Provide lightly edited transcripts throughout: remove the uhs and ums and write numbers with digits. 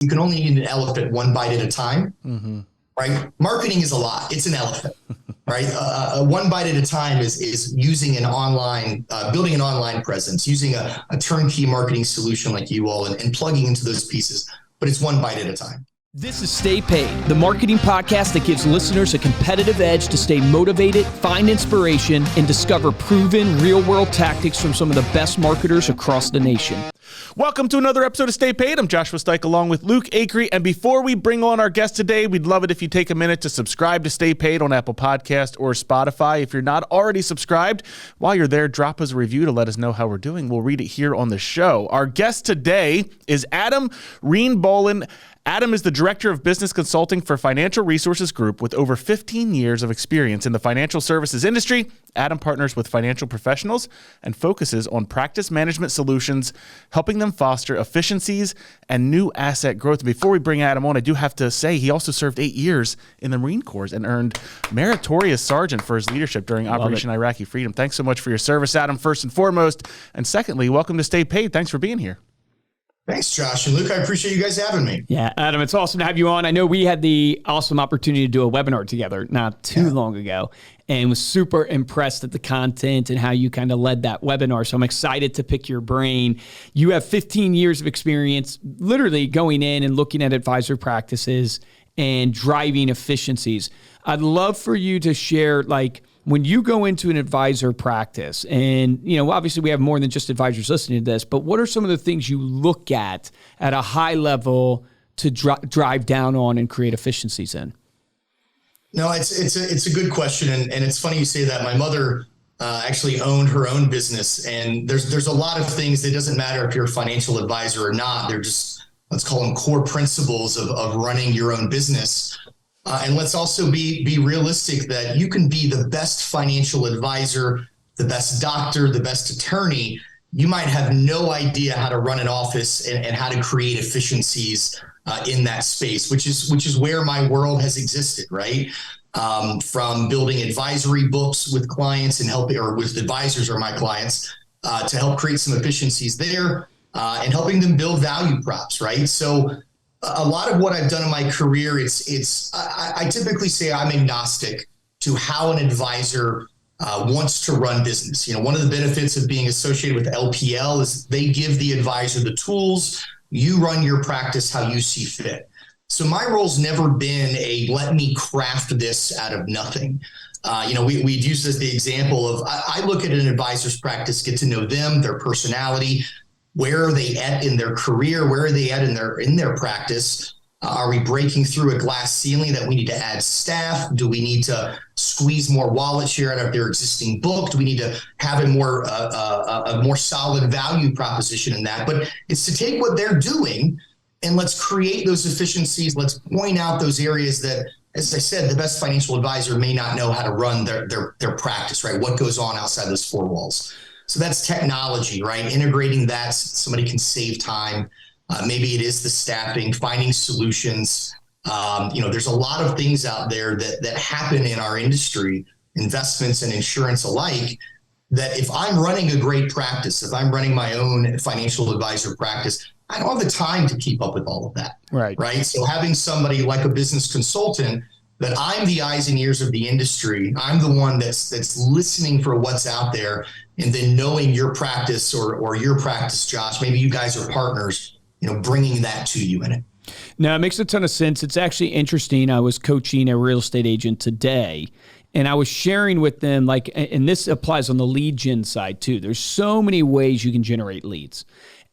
you can only eat an elephant one bite at a time, right? Marketing is a lot. It's an elephant, right? One bite at a time is using an online, building an online presence, using a turnkey marketing solution like you all and plugging into those pieces, but it's one bite at a time. This is Stay Paid, the marketing podcast that gives listeners a competitive edge to stay motivated, find inspiration, and discover proven real-world tactics from some of the best marketers across the nation. Welcome to another episode of Stay Paid. I'm Joshua Stike along with Luke Acree. And before we bring on our guest today, we'd love it if you take a minute to subscribe to Stay Paid on Apple Podcast or Spotify. If you're not already subscribed, while you're there, drop us a review to let us know how we're doing. We'll read it here on the show. Our guest today is Rean Bohlen. Adam is the Director of Business Consulting for Financial Resources Group with over 15 years of experience in the financial services industry. Adam partners with financial professionals and focuses on practice management solutions, helping them foster efficiencies and new asset growth. Before we bring Adam on, I do have to say he also served 8 years in the Marine Corps and earned Meritorious Sergeant for his leadership during Operation Iraqi Freedom. Thanks so much for your service, Adam, first and foremost. And secondly, welcome to Stay Paid. Thanks for being here. Thanks, Josh and Luke. I appreciate you guys having me. Yeah, Adam, it's awesome to have you on. I know we had the awesome opportunity to do a webinar together not too long ago and was super impressed at the content and how you kind of led that webinar. So I'm excited to pick your brain. You have 15 years of experience literally going in and looking at advisor practices and driving efficiencies. I'd love for you to share, when you go into an advisor practice, and, obviously we have more than just advisors listening to this, but what are some of the things you look at a high level to drive down on and create efficiencies in? No, it's a good question. And it's funny you say that. My mother actually owned her own business, and there's a lot of things. It doesn't matter if you're a financial advisor or not. They're just, let's call them core principles of running your own business. And let's also be realistic that you can be the best financial advisor, the best doctor, the best attorney. You might have no idea how to run an office and how to create efficiencies in that space, which is where my world has existed, right? From building advisory books with clients and with advisors or my clients to help create some efficiencies there and helping them build value props, right? So a lot of what I've done in my career, I typically say I'm agnostic to how an advisor wants to run business. One of the benefits of being associated with LPL is they give the advisor the tools. You run your practice how you see fit. So my role's never been let me craft this out of nothing. We'd use this as the example of I look at an advisor's practice, get to know them, their personality. Where are they at in their career? Where are they at in their practice? Are we breaking through a glass ceiling that we need to add staff? Do we need to squeeze more wallet share out of their existing book? Do we need to have a more solid value proposition in that? But it's to take what they're doing and let's create those efficiencies. Let's point out those areas that, as I said, the best financial advisor may not know how to run their practice, right? What goes on outside those four walls? So that's technology, right? Integrating that so somebody can save time. Maybe it is the staffing, finding solutions. There's a lot of things out there that happen in our industry, investments and insurance alike, that if I'm running a great practice, if I'm running my own financial advisor practice, I don't have the time to keep up with all of that. Right. So having somebody like a business consultant, that I'm the eyes and ears of the industry. I'm the one that's listening for what's out there, and then knowing your practice or your practice, Josh, maybe you guys are partners, bringing that to you in it. No, it makes a ton of sense. It's actually interesting. I was coaching a real estate agent today, and I was sharing with them, and this applies on the lead gen side too. There's so many ways you can generate leads.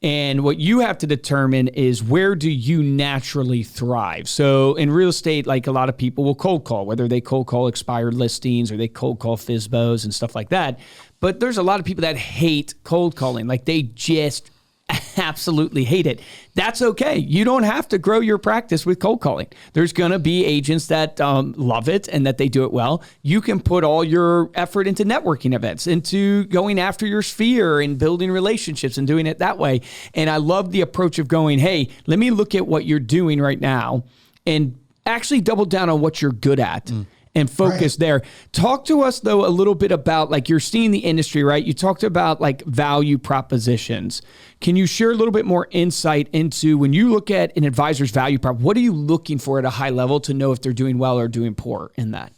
And what you have to determine is, where do you naturally thrive? So in real estate, a lot of people will cold call, whether they cold call expired listings or they cold call FSBOs and stuff like that. But there's a lot of people that hate cold calling. They just absolutely hate it. That's okay. You don't have to grow your practice with cold calling. There's going to be agents that love it and that they do it well. You can put all your effort into networking events, into going after your sphere and building relationships and doing it that way. And I love the approach of going, hey, let me look at what you're doing right now and actually double down on what you're good at. and focus there. Talk to us though a little bit about, like, you're seeing the industry, right? You talked about like value propositions. Can you share a little bit more insight into, when you look at an advisor's value prop, what are you looking for at a high level to know if they're doing well or doing poor in that?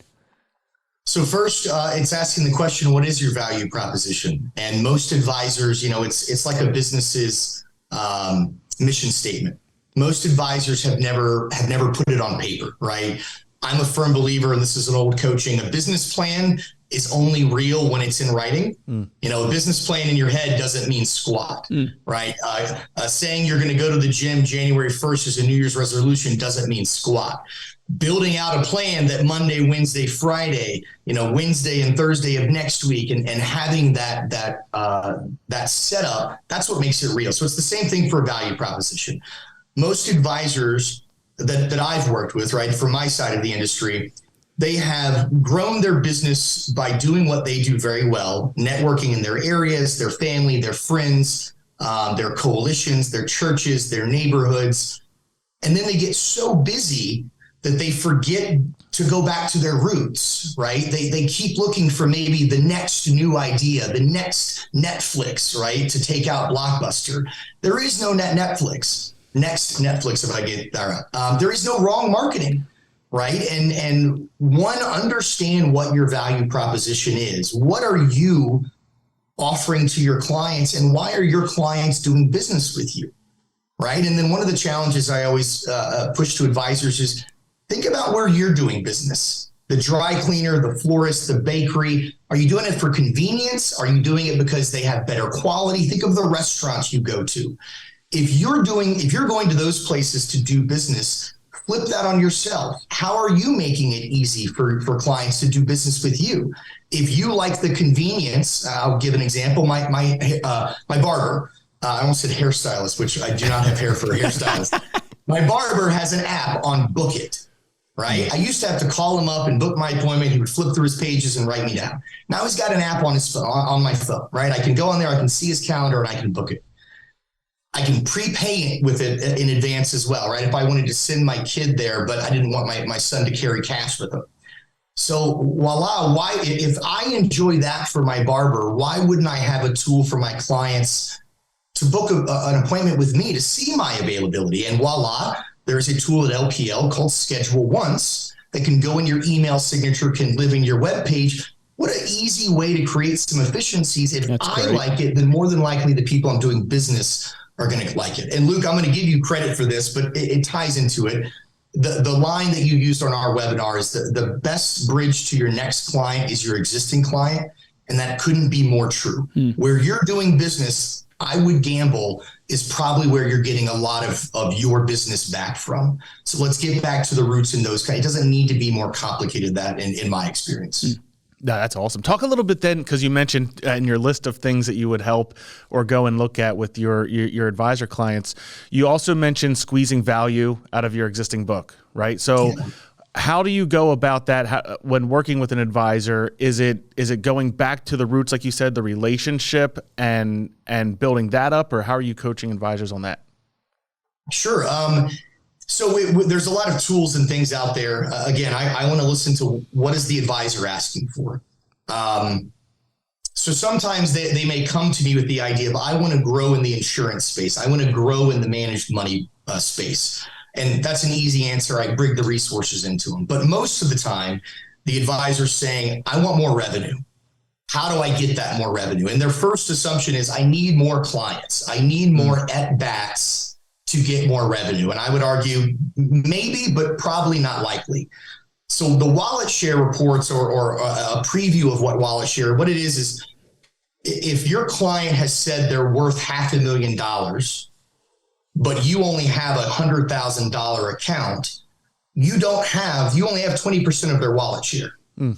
So first, it's asking the question, what is your value proposition? And most advisors, it's like a business's mission statement. Most advisors have never put it on paper, right? I'm a firm believer, and this is an old coaching, a business plan is only real when it's in writing. A business plan in your head doesn't mean squat, right? Saying you're going to go to the gym January 1st as a New Year's resolution doesn't mean squat. Building out a plan that Monday, Wednesday, Friday, Wednesday and Thursday of next week, and having that setup, that's what makes it real. So it's the same thing for a value proposition. Most advisors that I've worked with, right, from my side of the industry, they have grown their business by doing what they do very well, networking in their areas, their family, their friends, their coalitions, their churches, their neighborhoods. And then they get so busy that they forget to go back to their roots, right? They keep looking for maybe the next new idea, the next Netflix, right? To take out Blockbuster. There is no next Netflix, if I get that right. There is no wrong marketing, right? And one, understand what your value proposition is. What are you offering to your clients, and why are your clients doing business with you, right? And then one of the challenges I always push to advisors is, think about where you're doing business. The dry cleaner, the florist, the bakery. Are you doing it for convenience? Are you doing it because they have better quality? Think of the restaurants you go to. If you're going to those places to do business, flip that on yourself. How are you making it easy for clients to do business with you? If you like the convenience, I'll give an example. My barber, I almost said hairstylist, which I do not have hair for a hairstylist. My barber has an app on Book It. Right? I used to have to call him up and book my appointment. He would flip through his pages and write me down. Now he's got an app on his phone, on my phone, right? I can go on there, I can see his calendar, and I can book it. I can prepay it with it in advance as well, right? If I wanted to send my kid there, but I didn't want my son to carry cash with him. So voila, if I enjoy that for my barber, why wouldn't I have a tool for my clients to book an appointment with me to see my availability? And voila, there's a tool at LPL called Schedule Once that can go in your email signature, can live in your web page. What an easy way to create some efficiencies. If I like it, then more than likely the people I'm doing business are going to like it. And Luke, I'm going to give you credit for this, but it ties into it. The line that you used on our webinar is the best bridge to your next client is your existing client. And that couldn't be more true. Where you're doing business, I would gamble, is probably where you're getting a lot of your business back from. So let's get back to the roots in those. It doesn't need to be more complicated than that in my experience. No, that's awesome. Talk a little bit then, because you mentioned in your list of things that you would help or go and look at with your advisor clients, you also mentioned squeezing value out of your existing book, right? So how do you go about that when working with an advisor? Is it going back to the roots, like you said, the relationship and building that up, or how are you coaching advisors on that? Sure. So there's a lot of tools and things out there. Again, I want to listen to what is the advisor asking for. So sometimes they may come to me with the idea of, I want to grow in the insurance space. I want to grow in the managed money space. And that's an easy answer. I bring the resources into them. But most of the time, the advisor's saying, I want more revenue. How do I get that more revenue? And their first assumption is, I need more clients. I need more at-bats to get more revenue. And I would argue maybe, but probably not likely. So the wallet share reports or a preview of what wallet share, what it is if your client has said they're worth $500,000, but you only have $100,000 account, you only have 20% of their wallet share,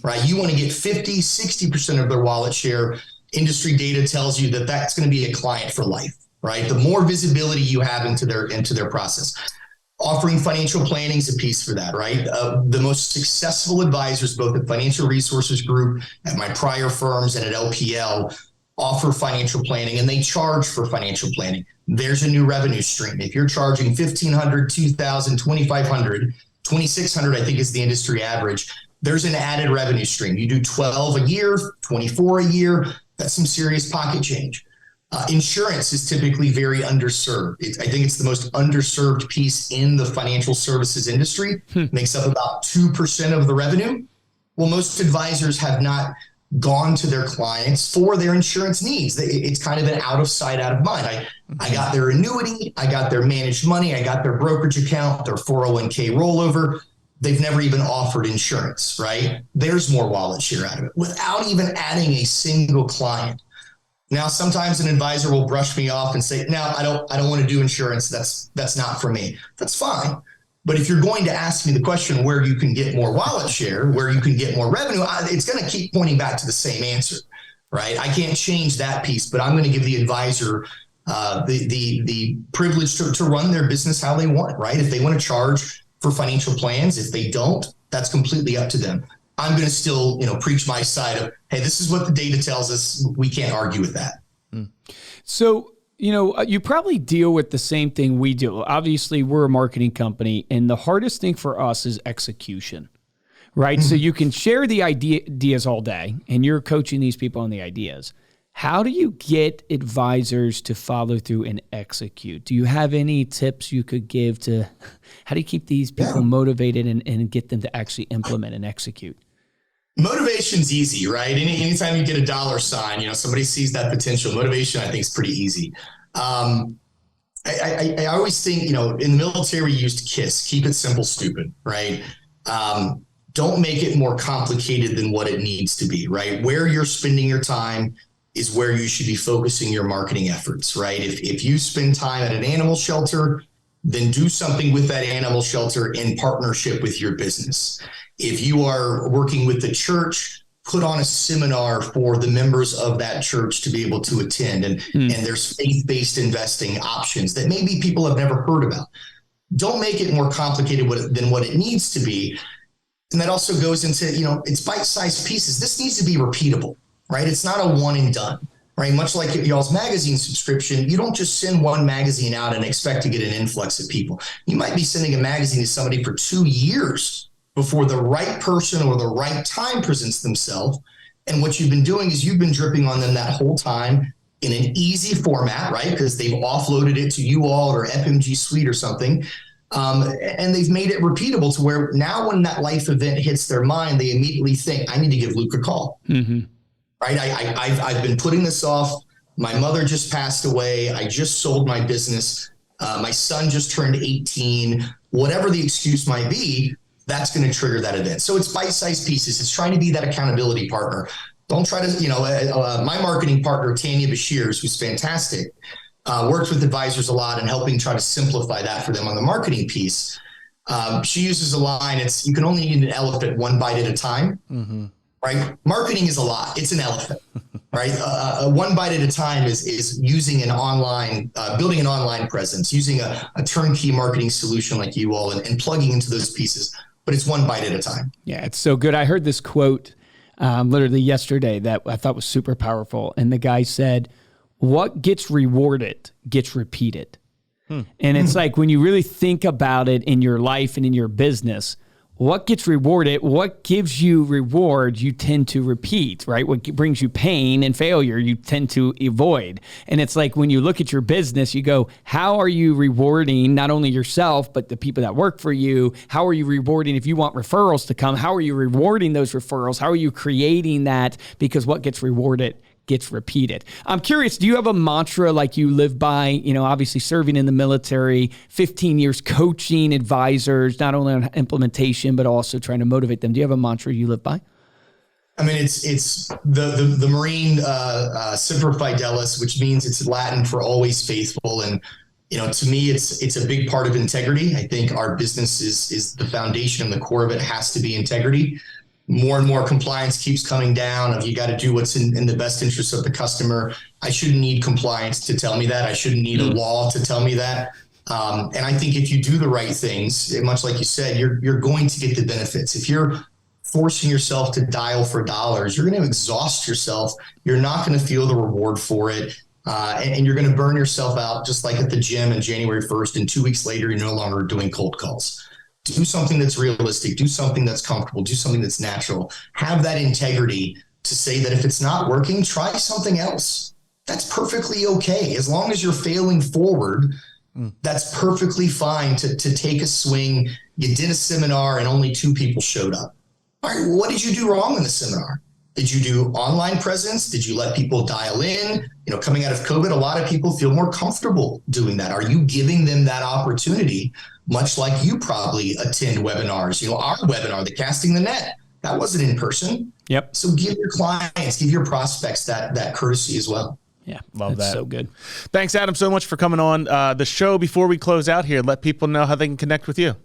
right? You want to get 50, 60% of their wallet share. Industry data tells you that that's going to be a client for life. Right? The more visibility you have into their process. Offering financial planning is a piece for that, right? The most successful advisors, both at Financial Resources Group, at my prior firms, and at LPL, offer financial planning, and they charge for financial planning. There's a new revenue stream. If you're charging $1,500, $2,000, $2,500, $2,600, I think is the industry average, there's an added revenue stream. You do 12 a year, 24 a year, that's some serious pocket change. Insurance is typically very underserved. I think it's the most underserved piece in the financial services industry. Makes up about 2% of the revenue. Well, most advisors have not gone to their clients for their insurance needs. It's kind of an out of sight, out of mind. I got their annuity, I got their managed money, I got their brokerage account, their 401k rollover. They've never even offered insurance, right? There's more wallet share out of it without even adding a single client. Now, sometimes an advisor will brush me off and say, no, I don't want to do insurance. That's not for me. That's fine. But if you're going to ask me the question where you can get more wallet share, where you can get more revenue, it's going to keep pointing back to the same answer, right? I can't change that piece, but I'm going to give the advisor the privilege to run their business how they want, right? If they want to charge for financial plans, if they don't, that's completely up to them. I'm going to still, preach my side of, hey, this is what the data tells us. We can't argue with that. So, you probably deal with the same thing we do. Obviously, we're a marketing company, and the hardest thing for us is execution, right? Mm-hmm. So you can share the ideas all day, and you're coaching these people on the ideas. How do you get advisors to follow through and execute? Do you have any tips you could give to how do you keep these people motivated and get them to actually implement and execute? Motivation's easy, right? Anytime you get a dollar sign, somebody sees that potential. Motivation, I think, is pretty easy. I always think, in the military, we used KISS, keep it simple, stupid, right? Don't make it more complicated than what it needs to be, right? Where you're spending your time is where you should be focusing your marketing efforts, right? If you spend time at an animal shelter, then do something with that animal shelter in partnership with your business. If you are working with the church, put on a seminar for the members of that church to be able to attend. And there's faith-based investing options that maybe people have never heard about. Don't make it more complicated than what it needs to be. And that also goes into, it's bite-sized pieces. This needs to be repeatable, right? It's not a one and done, right? Much like y'all's magazine subscription, you don't just send one magazine out and expect to get an influx of people. You might be sending a magazine to somebody for 2 years before the right person or the right time presents themselves. And what you've been doing is you've been dripping on them that whole time in an easy format, right? Because they've offloaded it to you all or FMG Suite or something. And they've made it repeatable to where now when that life event hits their mind, they immediately think, I need to give Luke a call, right? I've been putting this off. My mother just passed away. I just sold my business. My son just turned 18, whatever the excuse might be. That's going to trigger that event. So it's bite-sized pieces. It's trying to be that accountability partner. Don't try to, my marketing partner, Tanya Bashirs, who's fantastic, works with advisors a lot and helping try to simplify that for them on the marketing piece. She uses a line, you can only eat an elephant one bite at a time, right? Marketing is a lot. It's an elephant, right? One bite at a time is using an online, building an online presence, using a turnkey marketing solution like you all and plugging into those pieces. But it's one bite at a time. Yeah, it's so good. I heard this quote literally yesterday that I thought was super powerful. And the guy said, what gets rewarded gets repeated. And it's like when you really think about it in your life and in your business, what gets rewarded, what gives you reward, you tend to repeat, right? What brings you pain and failure, you tend to avoid. And it's like when you look at your business, you go, how are you rewarding not only yourself, but the people that work for you? How are you rewarding if you want referrals to come? How are you rewarding those referrals? How are you creating that? Because what gets rewarded gets repeated. I'm curious, do you have a mantra like you live by, obviously serving in the military, 15 years coaching advisors, not only on implementation, but also trying to motivate them. Do you have a mantra you live by? I mean, it's the Marine Semper Fidelis, which means it's Latin for always faithful. And, to me, it's a big part of integrity. I think our business is the foundation and the core of it has to be integrity. More and more compliance keeps coming down of you got to do what's in the best interest of the customer. I shouldn't need compliance to tell me that. I shouldn't need a law to tell me that. And I think if you do the right things, much like you said, you're going to get the benefits. If you're forcing yourself to dial for dollars, you're going to exhaust yourself. You're not going to feel the reward for it. And you're going to burn yourself out just like at the gym on January 1st. And 2 weeks later, you're no longer doing cold calls. Do something that's realistic, do something that's comfortable, do something that's natural. Have that integrity to say that if it's not working, try something else. That's perfectly okay. As long as you're failing forward, that's perfectly fine to take a swing. You did a seminar and only 2 people showed up. All right, what did you do wrong in the seminar? Did you do online presence? Did you let people dial in? Coming out of COVID, a lot of people feel more comfortable doing that. Are you giving them that opportunity? Much like you probably attend webinars. Our webinar, the Casting the Net, that wasn't in person. Yep. So give your clients, give your prospects that courtesy as well. Yeah, love that. So good. Thanks, Adam, so much for coming on the show. Before we close out here, let people know how they can connect with you.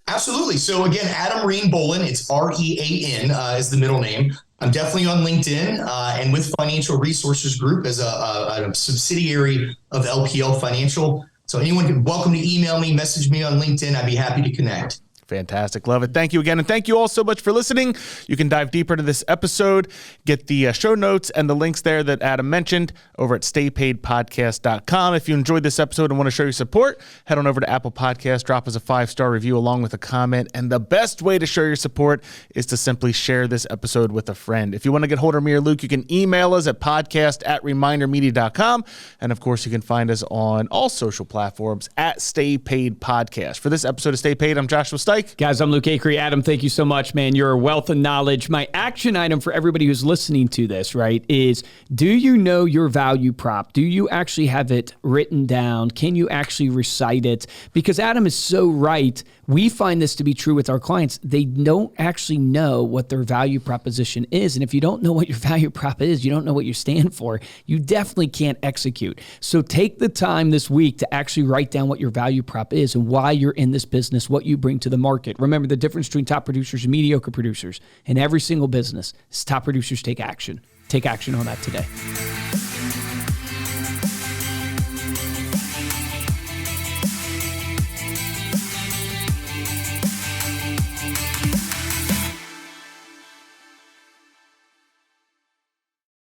Absolutely. So again, Adam Rean Bohlen, it's Rean is the middle name. I'm definitely on LinkedIn and with Financial Resources Group as a subsidiary of LPL Financial. So anyone can welcome to email me, message me on LinkedIn. I'd be happy to connect. Fantastic. Love it. Thank you again. And thank you all so much for listening. You can dive deeper into this episode, get the show notes and the links there that Adam mentioned over at staypaidpodcast.com. If you enjoyed this episode and want to show your support, head on over to Apple Podcasts, drop us a 5-star review along with a comment. And the best way to show your support is to simply share this episode with a friend. If you want to get hold of me or Luke, you can email us at podcast@remindermedia.com. And of course, you can find us on all social platforms at Stay Paid Podcast. For this episode of Stay Paid, I'm Joshua Stike. Guys, I'm Luke Acree. Adam, thank you so much, man. You're a wealth of knowledge. My action item for everybody who's listening to this, right, is do you know your value prop? Do you actually have it written down? Can you actually recite it? Because Adam is so right. We find this to be true with our clients. They don't actually know what their value proposition is. And if you don't know what your value prop is, you don't know what you stand for, you definitely can't execute. So take the time this week to actually write down what your value prop is and why you're in this business, what you bring to the market. Remember, the difference between top producers and mediocre producers in every single business is top producers take action. Take action on that today.